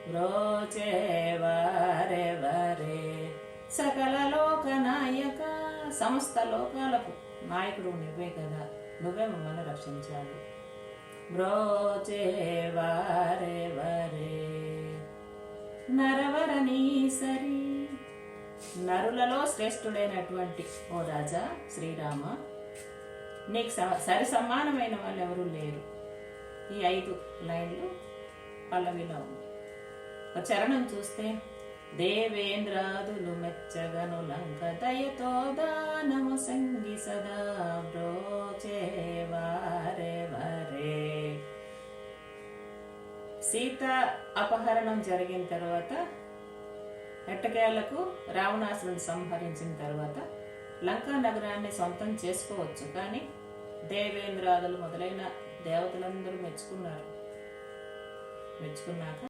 బ్రోచేవారెవరే. సకల లోక నాయక, సమస్త లోకాలకు నాయకుడు నువ్వే కదా, నువ్వే మమ్మల్ని రక్షించాలి. బ్రోచేవారెవరే. నరవరనీసరి, నరులలో శ్రేష్ఠుడైనటువంటి ఓ రాజా శ్రీరామ, నీకు సరి సమానమైన వాళ్ళు ఎవరూ లేరు. ఈ 5 లైన్లు పల్లవిలో ఉంది. ఒక చరణం చూస్తే, దేవేంద్రాదులు మెచ్చగను లంక దయతో దానము సంగి సదా బ్రోచేవారెవరే. సీత అపహరణం జరిగిన తర్వాత, ఎట్టకేలకు రావణాసురుని సంహరించిన తర్వాత లంకా నగరాన్ని సొంతం చేసుకోవచ్చు. కానీ దేవేంద్రాదులు మొదలైన దేవతలందరూ మెచ్చుకున్నాక